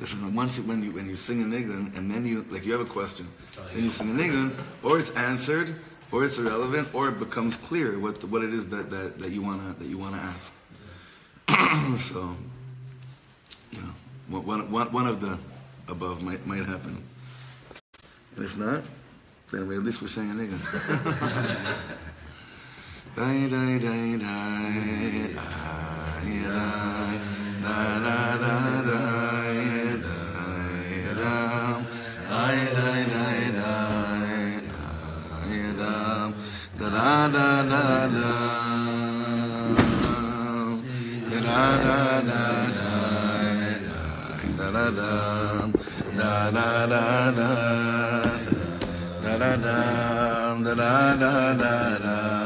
Listen, when you sing a nigun and then you have a question, then you sing a nigun, or it's answered, or it's irrelevant, or it becomes clear what it is that you wanna ask. So, one of the above might happen, and if not, then at least we're saying a nigun. Die die die die die da da da da. Da da da da da da da da da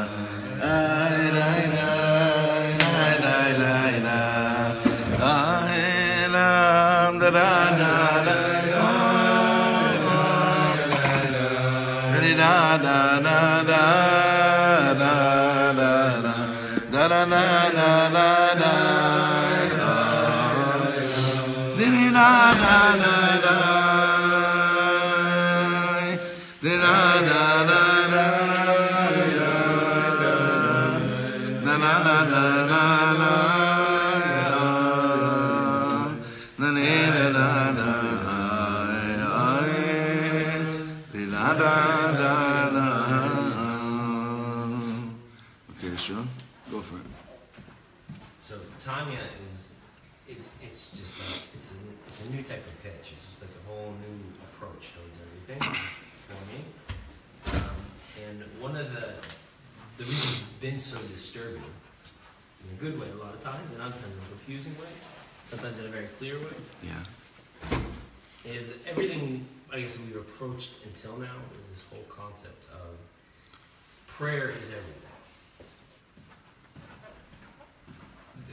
Okay, sure. Go for it. So Tanya it's just it's a new type of pitch. It's just like a whole new approach towards everything for me. And one of the reasons it's been so disturbing, in a good way a lot of times, and sometimes in a confusing way, sometimes in a very clear way. Yeah. Is that everything I guess we've approached until now is this whole concept of prayer is everything.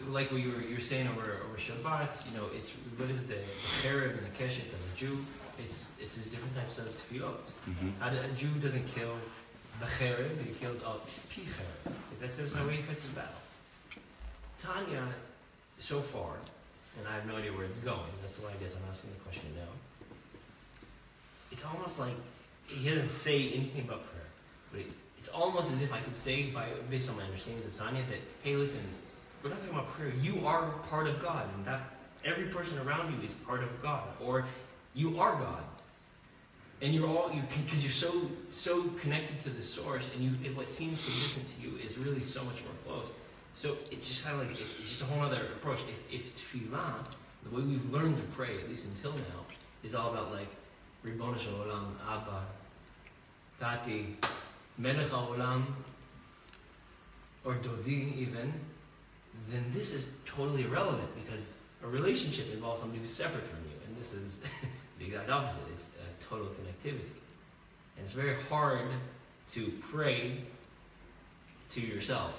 Like what you were saying over Shabbat, it's what is the Arab and the Keshet of a Jew? It's these different types of tefillot. A Jew doesn't kill the Chereb, he kills a pi Chereb. That's how he fights his battles. Tanya, so far, and I have no idea where it's going. That's why I guess I'm asking the question now. It's almost like he doesn't say anything about prayer, but it's almost as if I could say, based on my understandings of Tanya, that hey, listen. We're not talking about prayer. You are part of God, and that every person around you is part of God, or you are God, and because you're so connected to the source, and what seems so distant to you is really so much more close. So it's just kind of like it's just a whole other approach. If tefillah, the way we've learned to pray, at least until now, is all about like Ribono Shel Olam, Abba, Tati, Melech HaOlam, or Dodi even. Then this is totally irrelevant because a relationship involves somebody who's separate from you, and this is the exact opposite. It's a total connectivity, and it's very hard to pray to yourself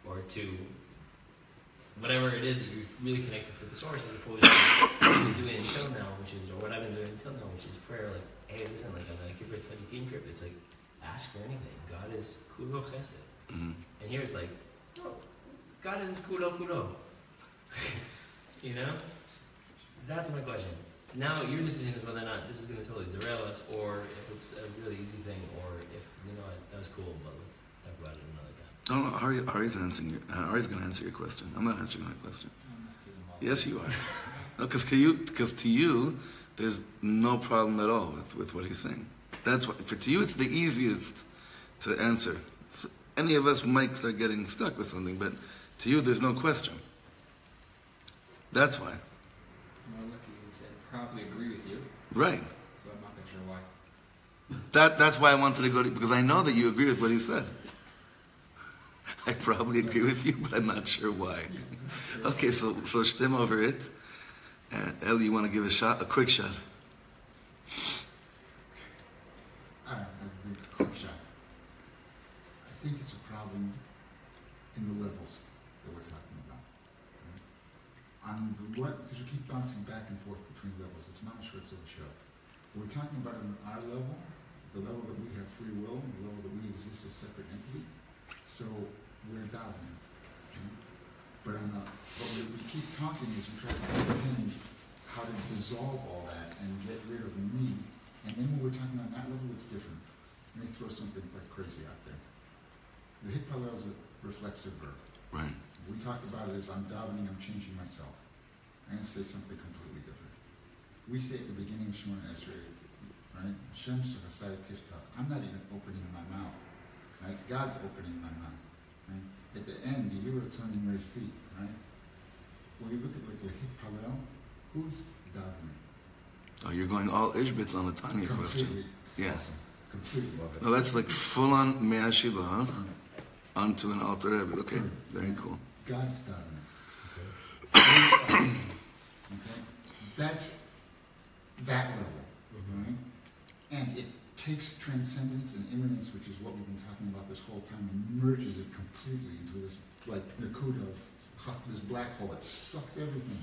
or to whatever it is that you're really connected to the source, as opposed to what you've been doing until now, or what I've been doing until now, which is prayer. Like, hey, listen, like on the Kibbutz Study Team trip, it's like ask for anything. God is kulo chesed, and here it's like, no. God is kulo. That's my question. Now your decision is whether or not this is going to totally derail us, or if it's a really easy thing, or if that was cool, but let's talk about it another time. No, Ari's answering Ari's going to answer your question. I'm not answering my question. Yes, you are. No, because to you, there's no problem at all with what he's saying. That's why to you it's the easiest to answer. So any of us might start getting stuck with something, but to you, there's no question. That's why. Well, look, I probably agree with you. Right. But I'm not quite sure why. That's why I wanted to go to, because I know that you agree with what he said. I probably agree with you, but I'm not sure why. Okay, so shtim over it. Eli, you want to give a quick shot? All right, I'll give a quick shot. I think it's a problem in the levels that we're talking about. Because we keep bouncing back and forth between levels. It's not a short show. We're talking about on our level, the level that we have free will, the level that we exist as separate entities. So we're davening. But we keep talking as we try to comprehend how to dissolve all that and get rid of the me. And then when we're talking on that level, it's different. Let me throw something like crazy out there. The hitpalel is a reflexive verb. Right. We talk about it as I'm davening, I'm changing myself. I'm going to say something completely different. We say at the beginning of Shemona Esrei, right? Shem Sechasai Tiftach. I'm not even opening my mouth. Right? God's opening my mouth. Right? At the end, you hear what's on your feet, right? When you look at like the hitpalel, who's davening? Oh, you're going all Ishbitz on the Tanya question. Yeah. Awesome. Completely love it. No, that's like full-on Mea Shilach onto an Alter Rebbe. Okay, very cool. God's davening. Okay? Okay? That's that level, right? And it takes transcendence and immanence, which is what we've been talking about this whole time, and merges it completely into this, like, Nakuda of this black hole that sucks everything.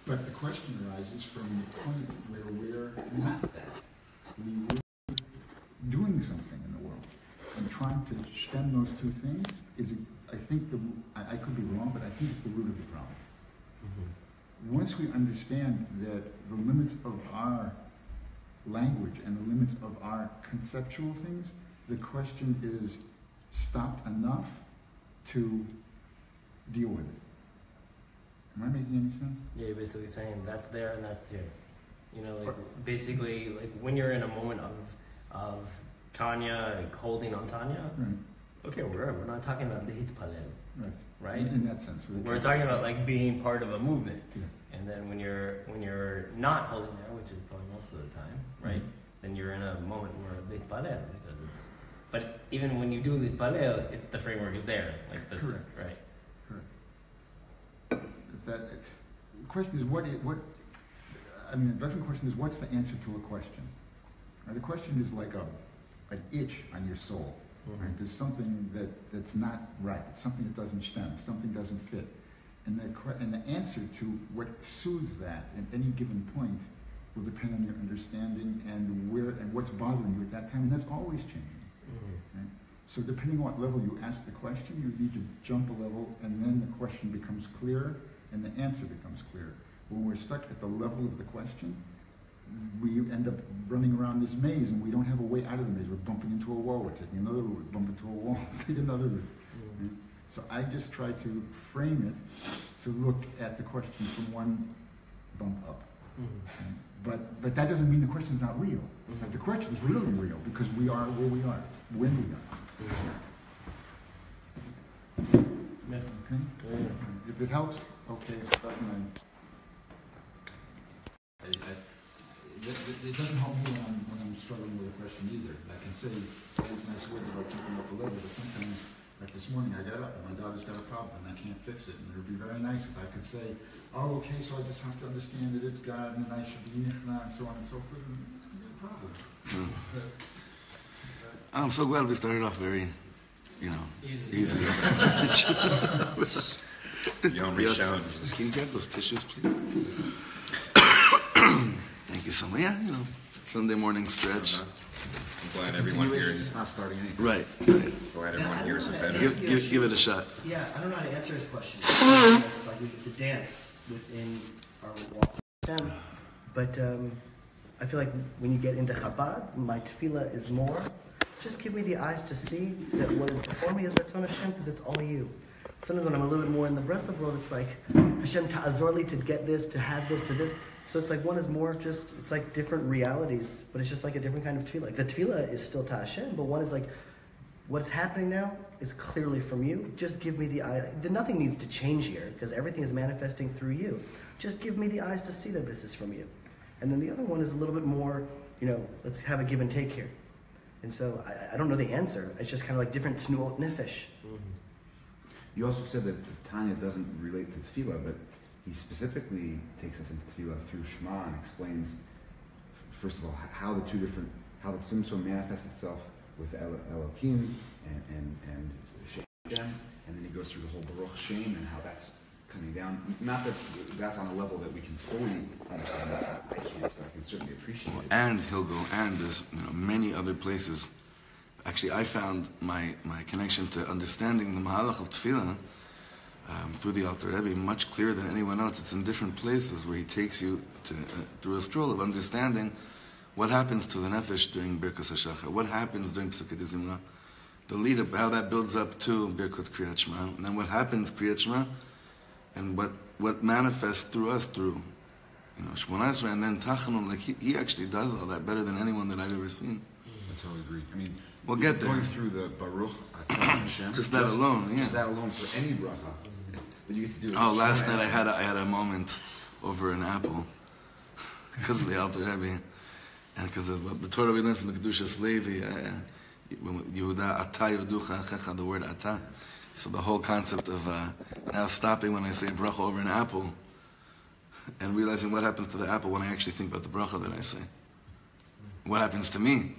But the question arises from the point where we're not that. We're doing something in the world. And trying to stem those two things is, I think, I could be wrong, but I think it's the root of the problem. Once we understand that the limits of our language and the limits of our conceptual things, the question is stopped enough to deal with it. Am I making any sense? Yeah, you're basically saying that's there and that's here. You know, like basically, like when you're in a moment of Tanya, like holding on Tanya. Right. Okay, we're not talking about the hitpalel, right? In that sense, We're talking about like being part of a movement. Yeah. And then when you're not holding there, which is probably most of the time, right? Then you're in a moment where the hitpalel, because it's. But even when you do the hitpalel, it's the framework is there, like that's Correct. Right. The question is the different question is what's the answer to a question? Right, the question is like an itch on your soul. Right? There's something that's not right. It's something that doesn't stem. Something doesn't fit. And the answer to what soothes that at any given point will depend on your understanding and what's bothering you at that time. And that's always changing. Right? So depending on what level you ask the question, you need to jump a level, and then the question becomes clearer, and the answer becomes clearer. When we're stuck at the level of the question, we end up running around this maze, and we don't have a way out of the maze. We're bumping into a wall, we're taking another route, bump into a wall, take another route. Right? So I just try to frame it to look at the question from one bump up. Right? But that doesn't mean the question's not real. Like, the question's really real, because we are where we are, when we are. Okay? If it helps, okay. If it doesn't, it doesn't help me when I'm struggling with a question either. I can say all these nice words about keeping up the level, but sometimes, like this morning, I got up and my daughter's got a problem and I can't fix it. And it would be very nice if I could say, oh, okay, so I just have to understand that it's God and I should be nichna and so on and so forth. And no problem. I'm so glad we started off very, easy. You don't reach down. Can you get those tissues, please? Thank you so much. Yeah, Sunday morning stretch. I'm glad everyone here is It's not starting anything. Right. glad everyone here is a better. Give it a shot. Yeah, I don't know how to answer his question. It's like we get to dance within our walk. But I feel like when you get into Chabad, my tefillah is more, just give me the eyes to see that what is before me is Ratzon Hashem, because it's all you. Sometimes when I'm a little bit more in the Breslov world, it's like, Hashem ta'azor li, to get this, to have this, to this. So it's like one is more just, it's like different realities, but it's just like a different kind of tefillah. Like the tefillah is still to Hashem, but one is like, what's happening now is clearly from you. Just give me the eye. Nothing needs to change here, because everything is manifesting through you. Just give me the eyes to see that this is from you. And then the other one is a little bit more, let's have a give and take here. And so I don't know the answer. It's just kind of like different tnuot nefesh. You also said that Tanya doesn't relate to tefillah, but he specifically takes us into tefillah through Shema and explains, first of all, how the Tzimtzum manifests itself with Elokim and Shem, and then he goes through the whole Baruch Shem and how that's coming down. Not that that's on a level that we can fully understand. I can't, but I can certainly appreciate it. And he'll go, and there's many other places. Actually, I found my connection to understanding the Mahalach of Tefillah through the Alter Rebbe, much clearer than anyone else. It's in different places where he takes you to through a stroll of understanding what happens to the nefesh during Birkas HaShachar, what happens during Pesukei Zimra, the lead up, how that builds up to Birkot Kriyat Shema, and then what happens Kriyat Shema, and what manifests through us through, Shmona Esrei, and then Tachanun. Like he actually does all that better than anyone that I've ever seen. I totally agree. I mean, We'll get there. Going through the Baruch Atah Hashem. Just that alone, yeah. Just that alone for any bracha. But you get to do it. Oh, last night I had a moment over an apple because of the Alter Rebbe and because of the Torah we learned from the Kedushas Levi. Yehuda Atah Yoducha Achecha, the word Atah. So the whole concept of now stopping when I say a bracha over an apple and realizing what happens to the apple when I actually think about the bracha that I say. What happens to me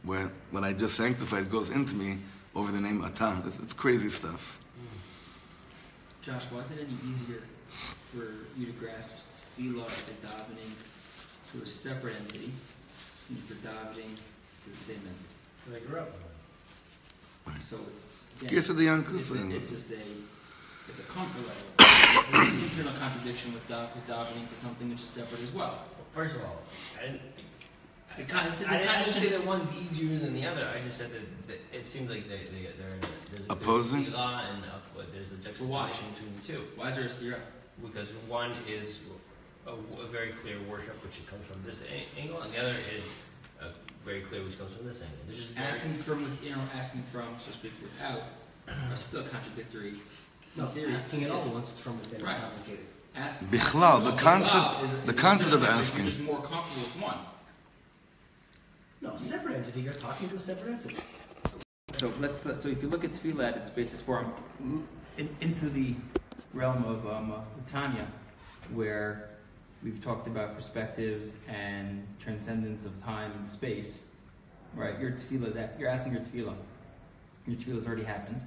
when I just sanctified goes into me over the name Atah. It's crazy stuff. Josh, why is it any easier for you to grasp tefillah and davening to a separate entity than for davening to the same entity? They grew up. So it's Case of the Yankus. It's a comfort level. There's an internal contradiction with davening to something which is separate as well. First of all, I didn't say say that one's easier than the other. I just said that it seems like there's opposing? There's and there's a juxtaposition between the two. Why is there a stira? Because one is a very clear worship which comes from this angle, and the other is very clear which comes from this angle. There's just asking from, so to speak, without are still contradictory. No, asking it all once it's from within is complicated. Bichlal, the concept of asking. You're just more comfortable with one. No, separate entity. You're talking to a separate entity. So if you look at tefillah at its basis form, into the realm of Tanya, where we've talked about perspectives and transcendence of time and space, right? Your tefillah you're asking your tefillah. Your tefillah has already happened.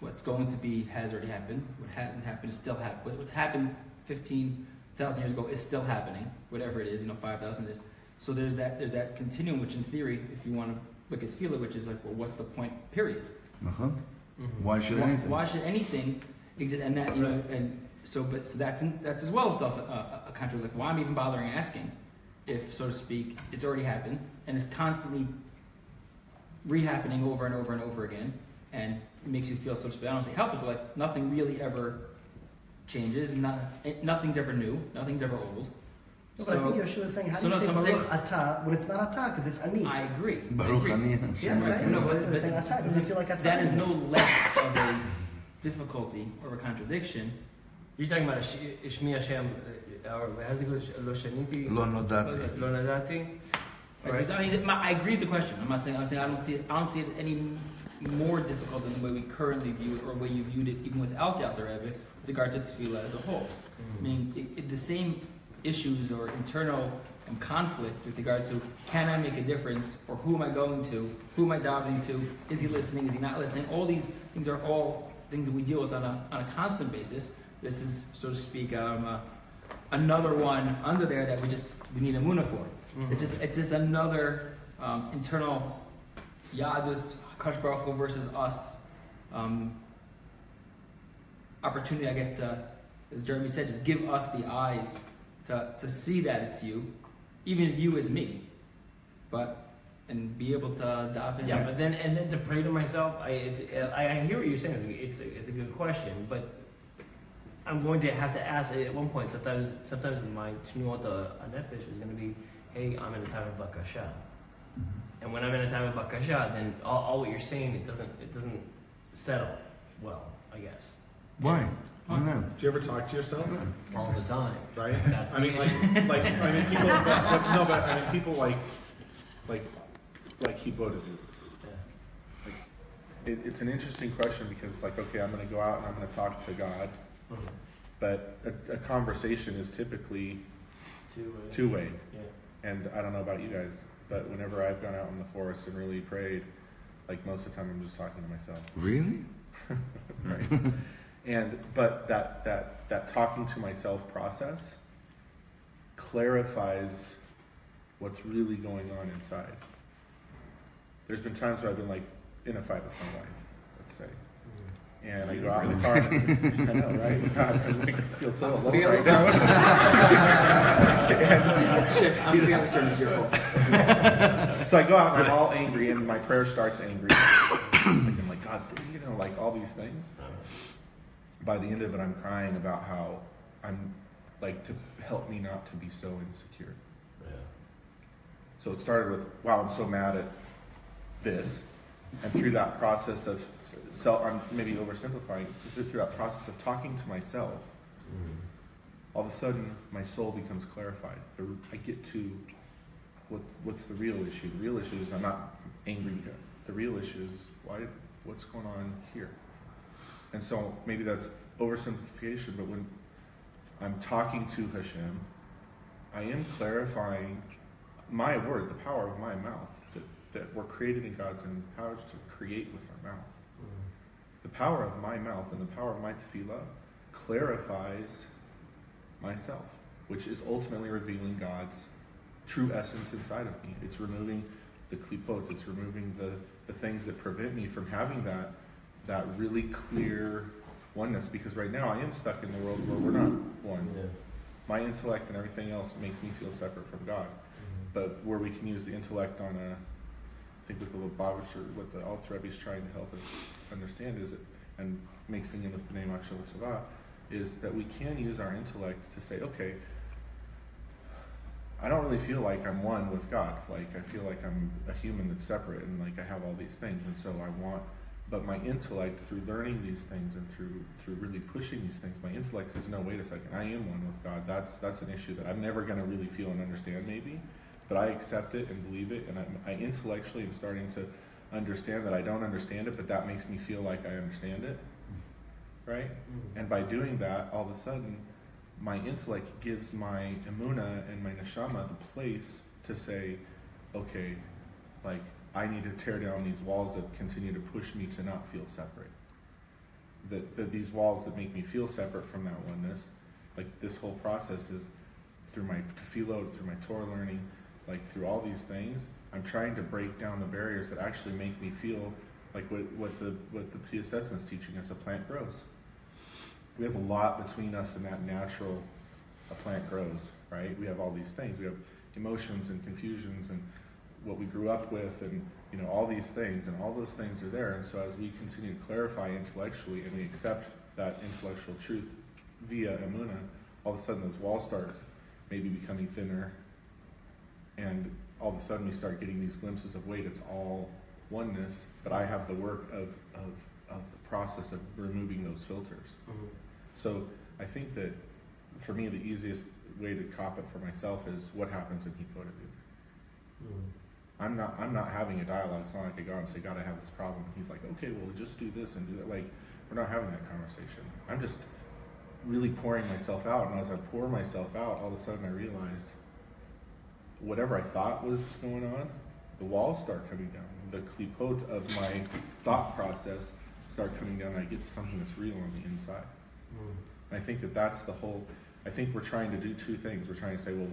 What's going to be has already happened. What hasn't happened is still happening. What happened 15,000 years ago is still happening. Whatever it is, 5,000 years. So there's that continuum, which in theory, if you want to look at tefillah, which is like, well, what's the point? Period. Why should anything? Why should anything exist? And that so that's as well as a contradiction. Like, why am I even bothering asking, if so to speak, it's already happened and it's constantly rehappening over and over and over again, and it makes you feel, so to speak, I don't say helpless, but like nothing really ever changes, nothing's ever new, nothing's ever old. No, but I think Yeshua is saying, how do you say Baruch Atah when it's not Atah, because it's Ani? I agree. Baruch Ani. Yeah, exactly. No, but saying Atah doesn't feel like Atah. That is no less of a difficulty or a contradiction. You're talking about Shmi Hashem, or how's it go? Lo Shaniti? Lo Nodati. Lo Nodati? I agree with the question. I'm saying I don't see it any more difficult than the way we currently view it, or the way you viewed it even without the Alter Rebbe, with regard to tefillah as a whole. I mean, the same issues or internal conflict with regard to, can I make a difference, or who am I going to, who am I davening to, is he listening, is he not listening? All these things are all things that we deal with on a constant basis. This is, so to speak, another one under there that we need a munah for. It's just another internal Yadus, Hakadosh Baruch Hu versus us opportunity, I guess, to, as Jeremy said, just give us the eyes to see that it's you, even if you is me, and be able to dive in. Yeah, but then to pray to myself, I hear what you're saying. It's a good question, but I'm going to have to ask at one point. Sometimes my tnuot nefesh is going to be, hey, I'm in a time of bakasha, and when I'm in a time of bakasha, then all what you're saying it doesn't settle well, I guess. Why? Why not? Do you ever talk to yourself? All the time, right? That's I mean, people like Kibbutz do. Like, it's an interesting question because, like, okay, I'm going to go out and I'm going to talk to God, but a conversation is typically two-way. Yeah. And I don't know about you guys, but whenever I've gone out in the forest and really prayed, like most of the time I'm just talking to myself. Really? Right. But that talking to myself process clarifies what's really going on inside. There's been times where I've been like in a fight with my wife, let's say, And I go out in the car. I know, right? God, I feel so alone right now. I'm feeling certain it's your fault. So I go out and I'm all angry, and my prayer starts angry. I'm like, God, like all these things. By the end of it, I'm crying about how I'm like, to help me not to be so insecure. Yeah. So it started with, wow, I'm so mad at this. And through that process of I'm maybe oversimplifying, through that process of talking to myself, all of a sudden my soul becomes clarified. I get to what's the real issue. The real issue is I'm not angry. The real issue is what's going on here. And so maybe that's oversimplification, but when I'm talking to Hashem, I am clarifying my word, the power of my mouth, that we're created in God's image, power to create with our mouth. The power of my mouth and the power of my tefillah clarifies myself, which is ultimately revealing God's true essence inside of me. It's removing the klipot, it's removing the things that prevent me from having that really clear oneness, because right now I am stuck in the world where we're not one. Yeah. My intellect and everything else makes me feel separate from God. But where we can use the intellect on I think with the Lubavitch, or what the Alter Rebbe is trying to help us understand and mixing in with Bnei Machshava Tova, is that we can use our intellect to say, okay, I don't really feel like I'm one with God. Like, I feel like I'm a human that's separate, and like I have all these things, and so but my intellect, through learning these things and through really pushing these things, my intellect says, no, wait a second, I am one with God. That's an issue that I'm never going to really feel and understand maybe, but I accept it and believe it, and I intellectually am starting to understand that I don't understand it, but that makes me feel like I understand it, right? And by doing that, all of a sudden, my intellect gives my emunah and my neshama the place to say, okay, like, I need to tear down these walls that continue to push me to not feel separate. That these walls that make me feel separate from that oneness, like this whole process is through my tefillot, through my Torah learning, like through all these things, I'm trying to break down the barriers that actually make me feel like what the Piasetzin is teaching us, a plant grows. We have a lot between us and that natural a plant grows, right? We have all these things. We have emotions and confusions and what we grew up with, and all these things, and all those things are there. And so as we continue to clarify intellectually and we accept that intellectual truth via emunah, all of a sudden those walls start maybe becoming thinner, and all of a sudden we start getting these glimpses of, wait, it's all oneness, but I have the work of the process of removing those filters. So I think that for me the easiest way to cop it for myself is what happens in Hippolyte. I'm not having a dialogue. It's not like I go out and say, God, I have this problem. And he's like, okay, well, just do this and do that. Like, we're not having that conversation. I'm just really pouring myself out. And as I pour myself out, all of a sudden I realize whatever I thought was going on, the walls start coming down. The klipot of my thought process start coming down, and I get to something that's real on the inside. And I think that's the whole, I think we're trying to do two things. We're trying to say, well,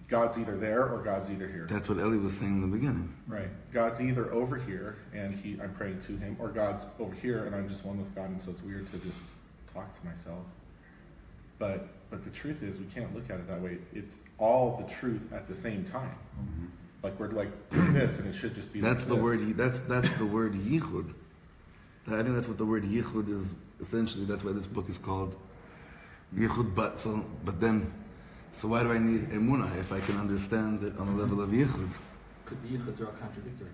God's either there or God's either here. That's what Ellie was saying in the beginning. Right. God's either over here and I'm praying to him, or God's over here and I'm just one with God, and so it's weird to just talk to myself. But the truth is, we can't look at it that way. It's all the truth at the same time. Like we're like doing this, and it should just be. That's like the this. word. That's the word yichud. I think that's what the word yichud is essentially. That's why this book is called yichud. But then. So why do I need emunah if I can understand it on a level of yichud? Because the yichuds are all contradictory.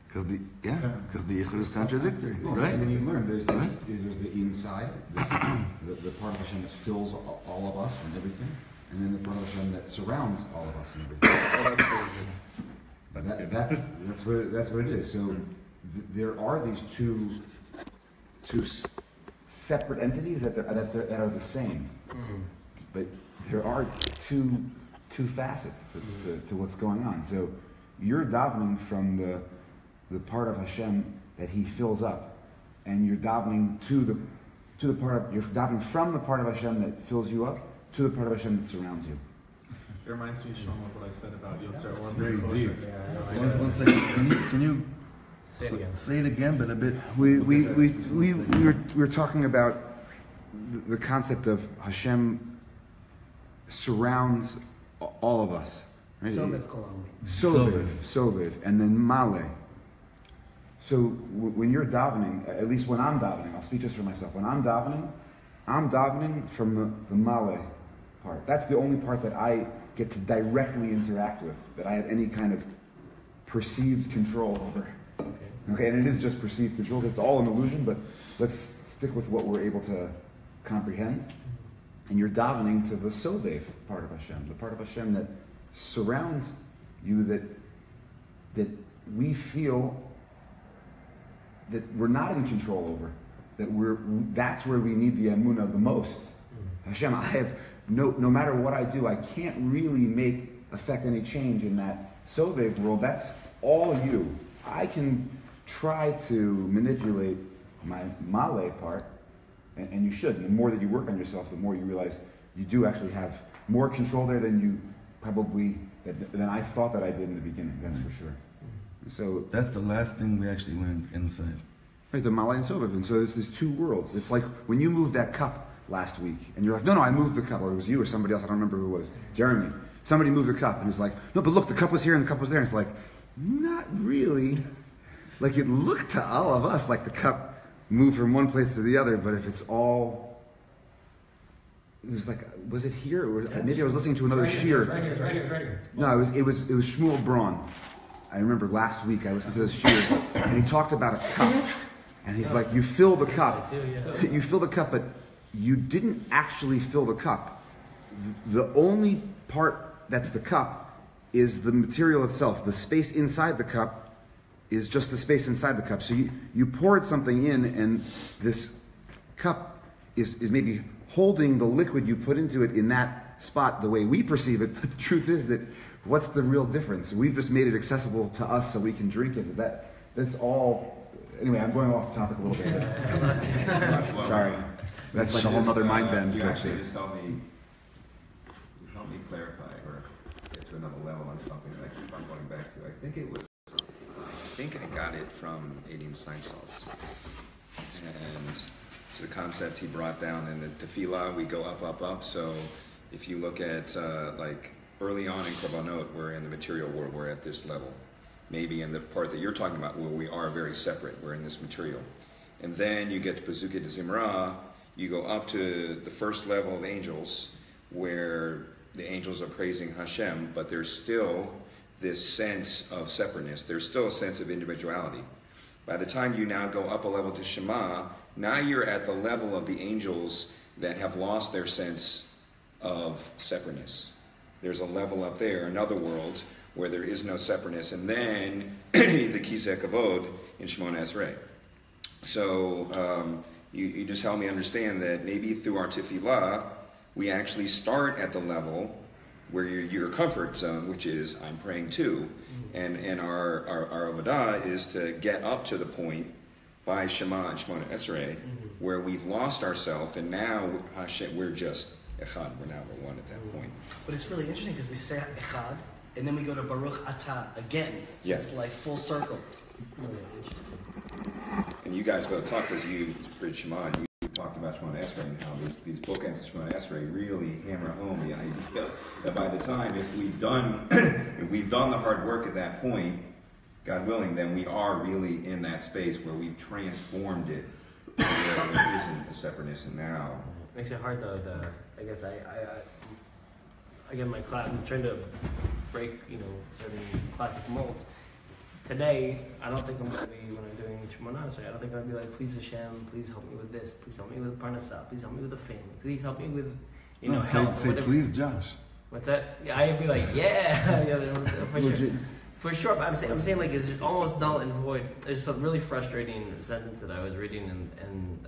Because the yichud is contradictory, right? And when you learn, there's the inside, the part of Hashem that fills all of us and everything, and then the part of Hashem that surrounds all of us and everything. That's what it is. So there are these two separate entities that are the same, but there are two facets to what's going on. So you're davening from the part of Hashem that He fills up, and you're davening you're davening from the part of Hashem that fills you up to the part of Hashem that surrounds you. It reminds me, Shlomo, of what I said about Yotzer Or. It's very deep. One second. Can you Say it again. Say it again, but a bit. We were talking about the concept of Hashem surrounds all of us. Right? Sovev, and then Male. So when you're davening, at least when I'm davening, I'll speak just for myself. When I'm davening from the Male part. That's the only part that I get to directly interact with, that I have any kind of perceived control over. Okay, and it is just perceived control. It's all an illusion, but let's stick with what we're able to comprehend. And you're davening to the Sovev part of Hashem, the part of Hashem that surrounds you, that we feel that we're not in control over, that's where we need the emunah the most. Hashem, I have no matter what I do, I can't really affect any change in that Sovev world. That's all you. I can try to manipulate my Male part, and you should. And the more that you work on yourself, the more you realize you do actually have more control there than I thought that I did in the beginning. That's for sure. So that's the last thing we actually learned inside. Right, the Male and Sovev. And so there's two worlds. It's like when you moved that cup last week, and you're like, no, I moved the cup, or it was you or somebody else, I don't remember who it was, Jeremy. Somebody moved the cup, and it's like, no, but look, the cup was here and the cup was there. And it's like, not really. Like it looked to all of us like the cup moved from one place to the other, but if it's all, it was like, was it here? Or maybe I was listening to another shiur. Right here. No, it was Shmuel Braun. I remember last week I listened to this shiur, and he talked about a cup, and he's like, you fill the cup, you fill the cup, but you didn't actually fill the cup. The only part that's the cup is the material itself. The space inside the cup is just the space inside the cup. So you poured something in, and this cup is maybe holding the liquid you put into it in that spot the way we perceive it, but the truth is that what's the real difference? We've just made it accessible to us so we can drink it. That's all. Anyway, I'm going off topic a little bit. Sorry. That's like a whole other mind bend. You actually just help me clarify or get to another level on something that I keep on going back to. I think I got it from Adrian Steinsaltz. And it's a concept he brought down in the tefillah. We go up. So if you look at like early on in Korbanot, we're in the material world, we're at this level. Maybe in the part that you're talking about where we are very separate, we're in this material. And then you get to Pazukah de Zimra, you go up to the first level of angels where the angels are praising Hashem, but there's still this sense of separateness. There's still a sense of individuality. By the time you now go up a level to Shema, now you're at the level of the angels that have lost their sense of separateness. There's a level up there, another world, where there is no separateness, and then the Kisei Kavod in Shemona Esrei. So you just help me understand that maybe through our tefillah, we actually start at the level where your comfort zone, which is I'm praying too, and our avodah is to get up to the point by Shema and Shemona Esrei, where we've lost ourselves, and now Hashem, we're just echad. We're one at that point. But it's really interesting because we say echad, and then we go to Baruch Atah again. So it's like full circle. And you guys both talked, because you read Shema, and you talked about Shemona Esrei and how these bookends of Shemona Esrei really hammer home the idea that by the time, if we've done the hard work at that point, God willing, then we are really in that space where we've transformed it, where there isn't a separateness, and now. Makes it hard though. I guess I get my class. I'm trying to break certain classic molds. Today, I don't think I'm going to be, when I'm doing Shemona Esrei, I don't think I'm going to be like, please Hashem, please help me with this, please help me with Parnassah, please help me with the family, please help me with, help. Say please Josh. What's that? Yeah, I'd be like, for sure. But I'm saying like it's almost null and void. There's a really frustrating sentence that I was reading in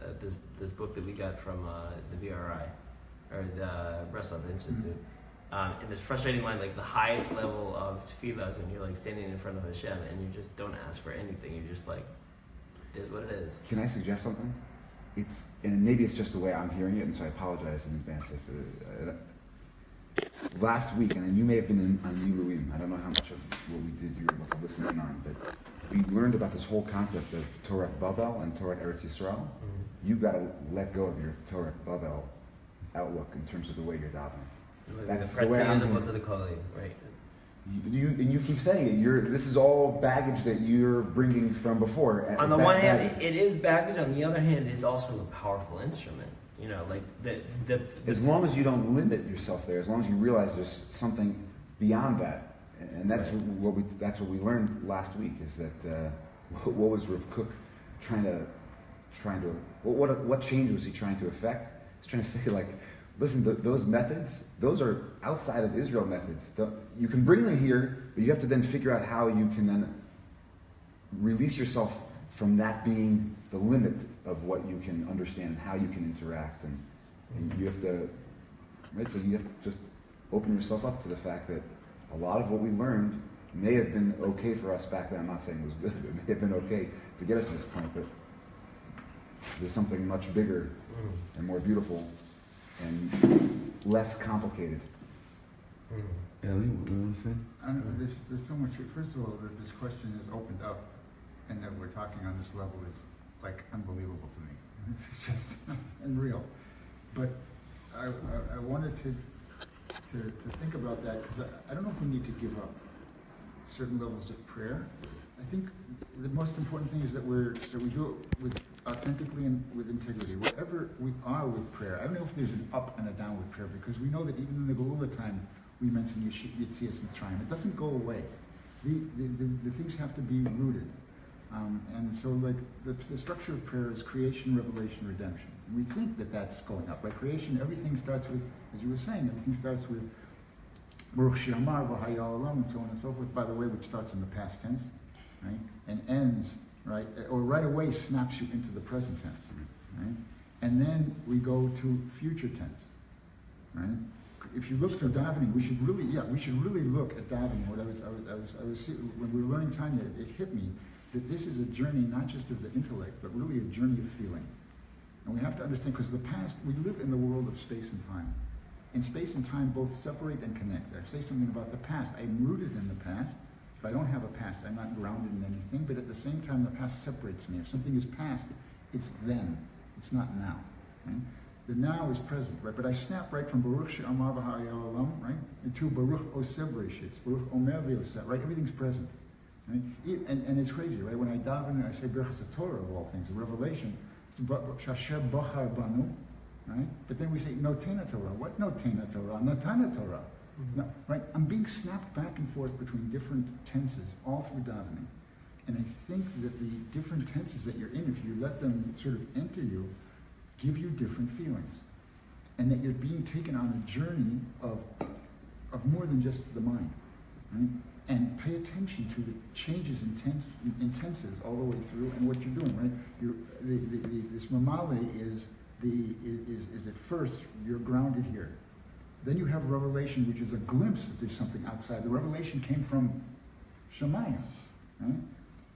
this book that we got from the BRI, or the Breslov Institute. And this frustrating line, like the highest level of tefillah is when you're like standing in front of Hashem and you just don't ask for anything. You're just like, it is what it is. Can I suggest something? And maybe it's just the way I'm hearing it, and so I apologize in advance if last week, and you may have been on Miluim. I don't know how much of what we did you were able to listen in on, but we learned about this whole concept of Torah Bavel and Torah Eretz Yisrael. You've got to let go of your Torah Bavel outlook in terms of the way you're davening. That's the way I'm doing it. Right. You keep saying it. This is all baggage that you're bringing from before. On the one hand, it is baggage. On the other hand, it's also a powerful instrument. You know, like the as long as you don't limit yourself there, as long as you realize there's something beyond that, and that's what we learned last week is that what was Rav Kook trying to what change was he trying to effect? He's trying to say like, listen, those methods, those are outside of Israel methods. You can bring them here, but you have to then figure out how you can then release yourself from that being the limit of what you can understand and how you can interact. And you have to, right? So you have to just open yourself up to the fact that a lot of what we learned may have been okay for us back then. I'm not saying it was good, but it may have been okay to get us to this point, but there's something much bigger and more beautiful and less complicated. Ellie, what do you want to say? There's so much. First of all, that this question is opened up, and that we're talking on this level is like unbelievable to me. It's just unreal. But I wanted to think about that because I don't know if we need to give up certain levels of prayer. I think the most important thing is that we do it with authentically and with integrity. Wherever we are with prayer, I don't know if there's an up and a down with prayer because we know that even in the Geula time we mentioned Yitzias Mitzrayim. It doesn't go away. The things have to be rooted. And so like the structure of prayer is creation, revelation, redemption. And we think that that's going up. By creation, everything starts with, as you were saying, everything starts with Baruch She'amar v'haya olam and so on and so forth, by the way, which starts in the past tense, right? And ends, right? Or right away snaps you into the present tense, right? And then we go to future tense, right? If you look through davening, we should really look at davening. What I was when we were learning Tanya, it hit me that this is a journey not just of the intellect, but really a journey of feeling. And we have to understand, because the past, we live in the world of space and time. And space and time both separate and connect. I say something about the past. I'm rooted in the past. If I don't have a past, I'm not grounded in anything, but at the same time, the past separates me. If something is past, it's then. It's not now. Right? The now is present, right? But I snap right from Baruch She'amar v'haya olam, right? To Baruch Oseh Bereshis, Baruch Omer v'Oseh, right? Everything's present. Right? And it's crazy, right? When I daven, I say Berachas Torah of all things, the revelation, Shasher Bachar Banu, right? But then we say Notena Torah. What Notena Torah? Natana Torah. No, right? I'm being snapped back and forth between different tenses all through davening. And I think that the different tenses that you're in, if you let them sort of enter you, give you different feelings. And that you're being taken on a journey of more than just the mind, right? And pay attention to the changes in tenses all the way through and what you're doing, right? This mamale is at first, you're grounded here. Then you have revelation, which is a glimpse that there's something outside. The revelation came from Shemayim, right?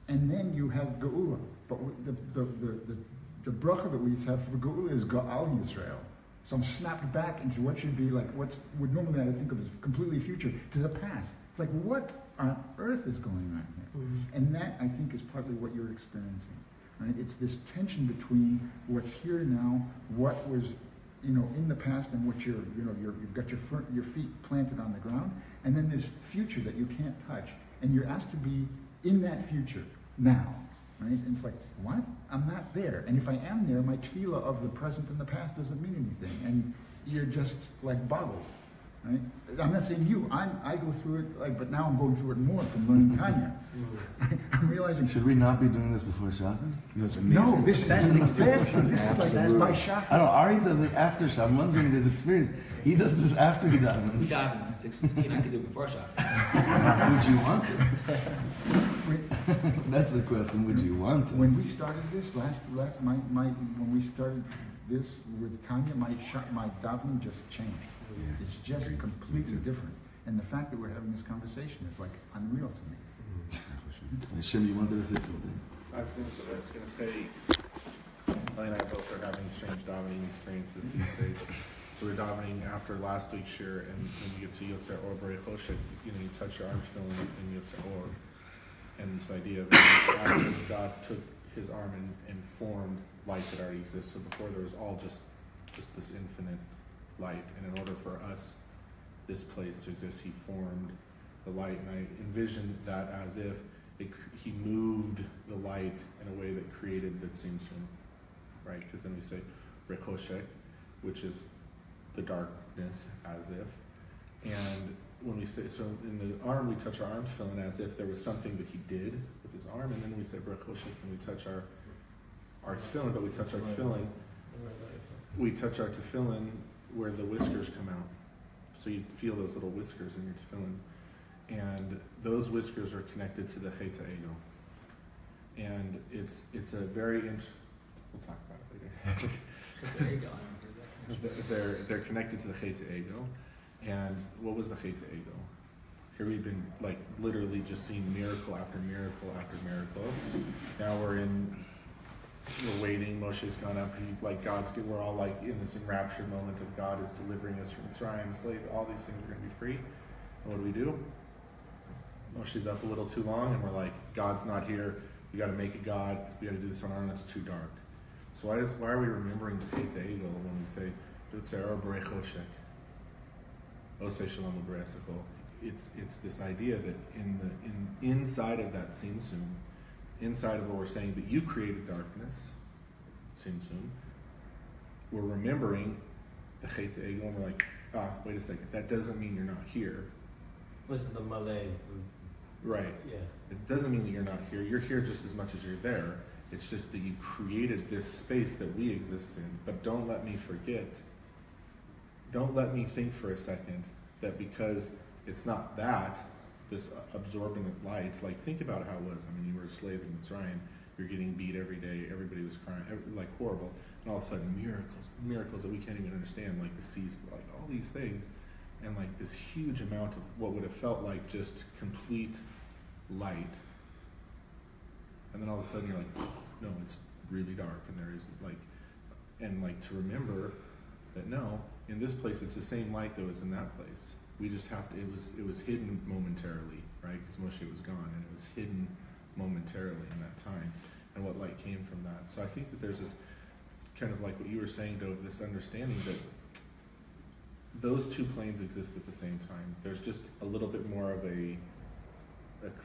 And then you have Geula. But the bracha that we have for Geula is Ga'al Yisrael. So I'm snapped back into what should be like, what would normally I would think of as completely future, to the past. It's like, what on earth is going on here? And that, I think, is partly what you're experiencing. Right? It's this tension between what's here now, what was, in the past, and what you've got your feet planted on the ground, and then this future that you can't touch, and you're asked to be in that future now. Right? And it's like, what? I'm not there. And if I am there, my tefillah of the present and the past doesn't mean anything, and you're just like boggled. Right? I'm not saying you. I go through it, but now I'm going through it more from learning Tanya. I'm realizing. Should we not be doing this before Shabbos? No, this is the best thing. This is like Shabbos. I don't know. Ari does it after Shabbos. I'm wondering his experience. He does this after he davens. He davens 6:15. I could do it before Shabbos. Would you want to? That's the question. Would you want to? When we started this when we started this with Tanya, my davening just changed. It's just completely different. And the fact that we're having this conversation is like unreal to me. Shem, you wanted to say something? I was going to say, Ellie and I both are having strange davening experiences these days. So we're davening after last week's shir, and when you get to Yotzer Or B'rei Choshet, you touch your arms feeling in Yotzer Or. And this idea that after God took his arm and formed light that already exists. So before there was all just this infinite light. And in order for us, this place to exist, he formed the light. And I envisioned that as if he moved the light in a way that created the tzimtzum, right? Because then we say rechoshek, which is the darkness, as if. And when we say, so in the arm, we touch our arms filling as if there was something that he did with his arm, and then we say rechoshek, and we touch our tefillin, but we touch our tefillin. We touch our tefillin where the whiskers come out. So you feel those little whiskers in your tefillin. And those whiskers are connected to the chet ego. And it's a very we'll talk about it later. They're connected to the chet ego. And what was the chet ego? Here we've been like literally just seeing miracle after miracle after miracle. Now we're waiting. Moshe's gone up. We're all like in this enraptured moment of God is delivering us from Mitzrayim, slave. All these things are going to be free. And what do? Moshe's up a little too long, and we're like, God's not here. We got to make a God. We got to do this on our own. It's too dark. So why are we remembering the Chet Egel when we say Dutzera Borei Choshek, Osei Shalom U'Beresikol? It's this idea that inside of that tzimtzum, inside of what we're saying that you created darkness, tzimtzum, we're remembering the Chet Egel, and we're like, wait a second, that doesn't mean you're not here. This is the Malay. Right. Yeah. It doesn't mean that you're not here. You're here just as much as you're there. It's just that you created this space that we exist in. But don't let me forget. Don't let me think for a second that because it's not this absorbent light, like think about how it was. I mean, you were a slave in Mitzrayim. You're getting beat every day. Everybody was crying, like horrible. And all of a sudden, miracles that we can't even understand, like the seas, like all these things. And like this huge amount of what would have felt like just complete light. And then all of a sudden you're like, no, it's really dark. And there is to remember that no, in this place it's the same light that was in that place. We just have to, it was hidden momentarily, right? Because Moshe was gone and it was hidden momentarily in that time. And what light came from that. So I think that there's this kind of like what you were saying, Dov, this understanding that those two planes exist at the same time. There's just a little bit more of a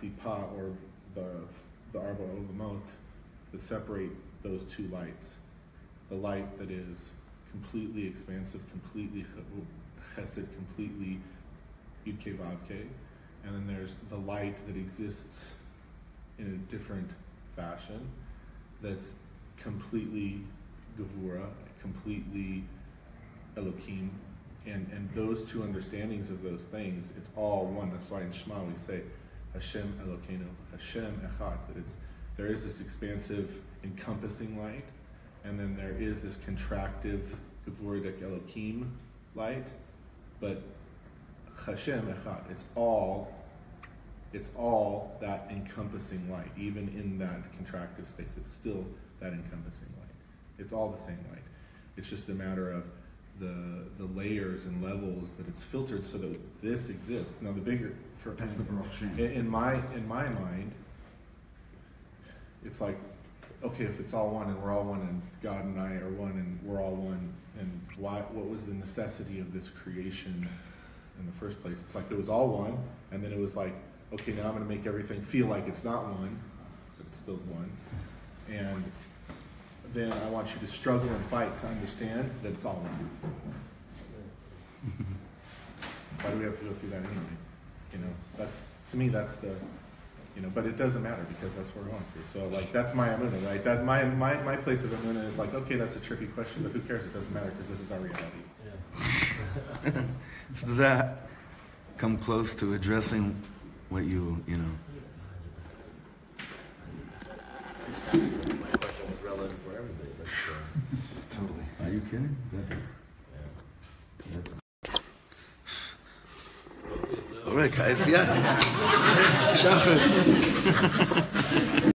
klipa, or the arba olamot, that separate those two lights. The light that is completely expansive, completely chesed, completely yud-ke vav-ke, and then there's the light that exists in a different fashion, that's completely gevura, completely Elohim. And those two understandings of those things, it's all one. That's why in Shema we say Hashem Elokeinu, Hashem Echad. That there is this expansive, encompassing light, and then there is this contractive, Gevuridik Elohim light. But Hashem Echad, it's all that encompassing light. Even in that contractive space, it's still that encompassing light. It's all the same light. It's just a matter of the layers and levels that it's filtered so that this exists. Now the bigger, That's the Baruch Shem. in my mind, it's like, okay, if it's all one and we're all one and God and I are one and we're all one, and what was the necessity of this creation in the first place? It's like it was all one, and then it was like, okay, now I'm going to make everything feel like it's not one, but it's still one. And then I want you to struggle and fight to understand that it's all one. Why do we have to go through that anyway? To me, that's the, but it doesn't matter because that's what we're going through. So like, that's my emunah, right? That my place of emunah is like, okay, that's a tricky question, but who cares? It doesn't matter because this is our reality. Yeah. So does that come close to addressing what you know? My question was relevant for everybody. Totally. Are you kidding? That is. All right, guys. Yeah. Shachris.